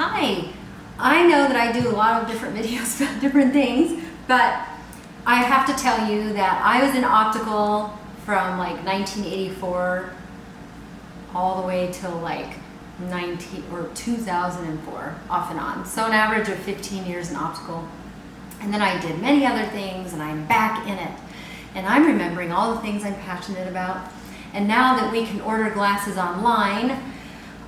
Hi, I know that I do a lot of different videos about different things, but I have to tell you that I was in Optical from like 1984 all the way till like 2004, off and on. So an average of 15 years in Optical. And then I did many other things and I'm back in it. And I'm remembering all the things I'm passionate about. And now that we can order glasses online,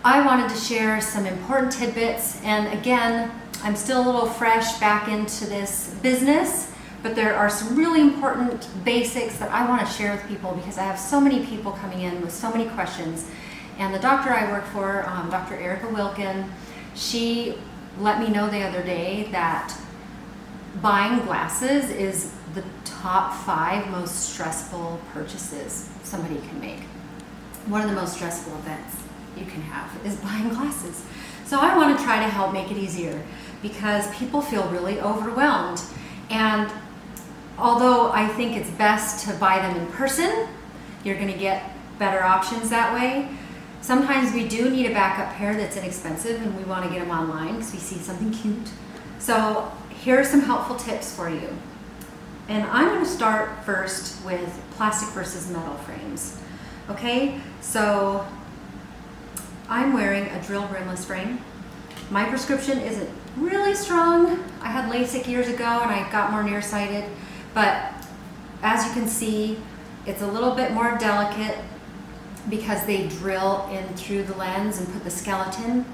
I wanted to share some important tidbits. And again, I'm still a little fresh back into this business, but there are some really important basics that I want to share with people because I have so many people coming in with so many questions. And the doctor I work for, Dr. Erica Wilkin, she let me know the other day that buying glasses is the top 5 most stressful purchases somebody can make. One of the most stressful events you can have is buying glasses. So I want to try to help make it easier because people feel really overwhelmed. And although I think it's best to buy them in person, you're going to get better options that way. Sometimes we do need a backup pair that's inexpensive and we want to get them online because we see something cute. So here are some helpful tips for you. And I'm going to start first with plastic versus metal frames. Okay, so I'm wearing a drill brimless frame. My prescription isn't really strong. I had LASIK years ago and I got more nearsighted, but as you can see, it's a little bit more delicate because they drill in through the lens and put the skeleton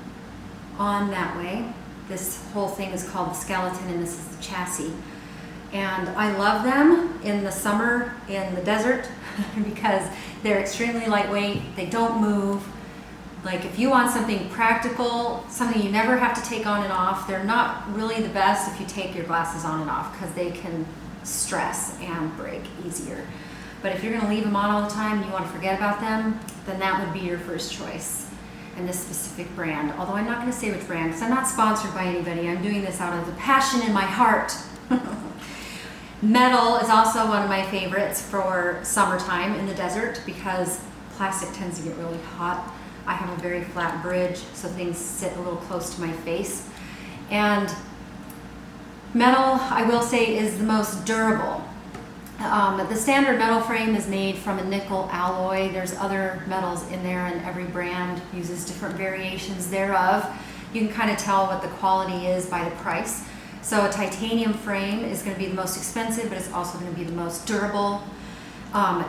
on that way. This whole thing is called the skeleton and this is the chassis. And I love them in the summer in the desert because they're extremely lightweight, they don't move. Like if you want something practical, something you never have to take on and off, they're not really the best if you take your glasses on and off because they can stress and break easier. But if you're going to leave them on all the time and you want to forget about them, then that would be your first choice in this specific brand. Although I'm not going to say which brand because I'm not sponsored by anybody. I'm doing this out of the passion in my heart. Metal is also one of my favorites for summertime in the desert because plastic tends to get really hot. I have a very flat bridge, so things sit a little close to my face. And metal, I will say, is the most durable. The standard metal frame is made from a nickel alloy. There's other metals in there and every brand uses different variations thereof. You can kind of tell what the quality is by the price. So a titanium frame is going to be the most expensive, but it's also going to be the most durable.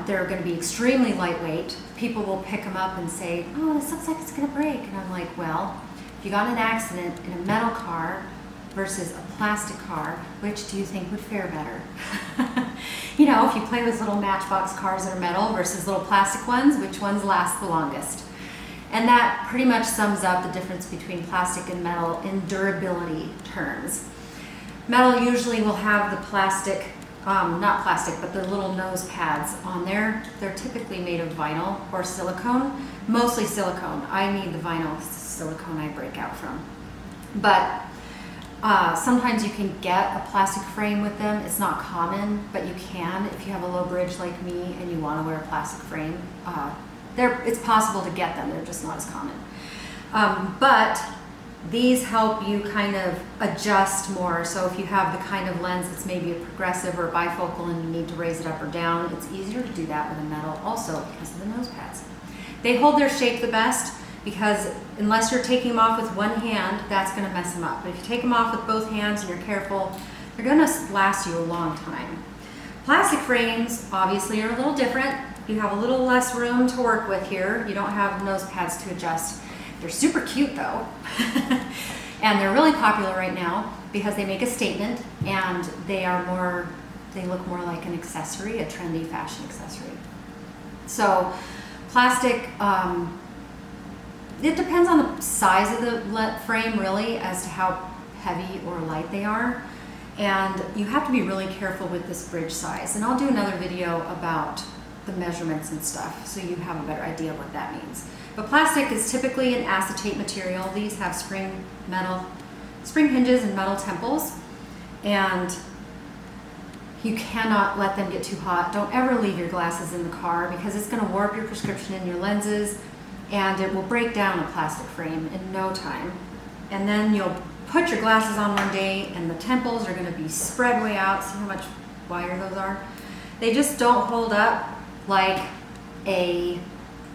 They're going to be extremely lightweight. People will pick them up and say, oh, this looks like it's going to break. And I'm like, well, if you got in an accident in a metal car versus a plastic car, which do you think would fare better? You know, if you play with little matchbox cars that are metal versus little plastic ones, which ones last the longest? And that pretty much sums up the difference between plastic and metal in durability terms. Metal usually will have the plastic, not plastic, but the little nose pads on there. They're typically made of vinyl or silicone, mostly silicone. I need the vinyl silicone I break out from. But sometimes you can get a plastic frame with them. It's not common, but you can if you have a low bridge like me and you want to wear a plastic frame. It's possible to get them, they're just not as common. But these help you kind of adjust more. So if you have the kind of lens that's maybe a progressive or a bifocal and you need to raise it up or down, it's easier to do that with a metal also because of the nose pads. They hold their shape the best because unless you're taking them off with one hand, that's going to mess them up. But if you take them off with both hands and you're careful, they're going to last you a long time. Plastic frames obviously are a little different. You have a little less room to work with here. You don't have nose pads to adjust. They're super cute though. And they're really popular right now because they make a statement and they look more like an accessory, a trendy fashion accessory. So plastic, it depends on the size of the frame really as to how heavy or light they are. And you have to be really careful with this bridge size. And I'll do another video about the measurements and stuff so you have a better idea of what that means. But plastic is typically an acetate material. These have spring hinges and metal temples, and you cannot let them get too hot. Don't ever leave your glasses in the car because it's going to warp your prescription in your lenses and it will break down a plastic frame in no time. and then you'll put your glasses on one day and the temples are going to be spread way out. See how much wider those are? They just don't hold up like a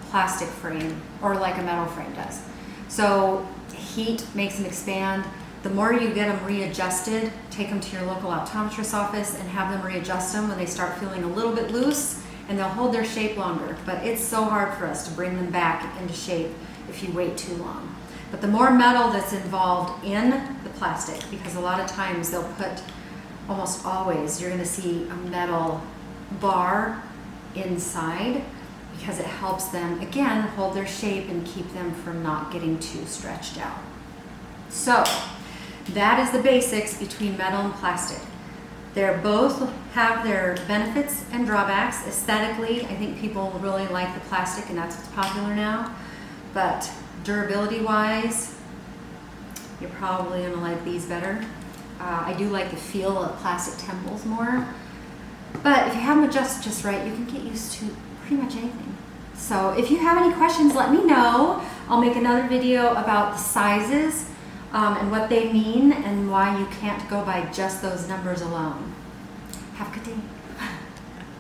plastic frame or like a metal frame does. So heat makes them expand. The more you get them readjusted, take them to your local optometrist office and have them readjust them when they start feeling a little bit loose, and they'll hold their shape longer. But it's so hard for us to bring them back into shape if you wait too long. But the more metal that's involved in the plastic, because a lot of times they'll put, almost always, you're gonna see a metal bar inside, because it helps them, again, hold their shape and keep them from not getting too stretched out. So that is the basics between metal and plastic. They both have their benefits and drawbacks. Aesthetically, I think people really like the plastic, and that's what's popular now. But durability-wise, you're probably gonna like these better. I do like the feel of plastic temples more. But if you have them adjusted just right, you can get used to pretty much anything. So if you have any questions, let me know. I'll make another video about the sizes and what they mean and why you can't go by just those numbers alone. Have a good day.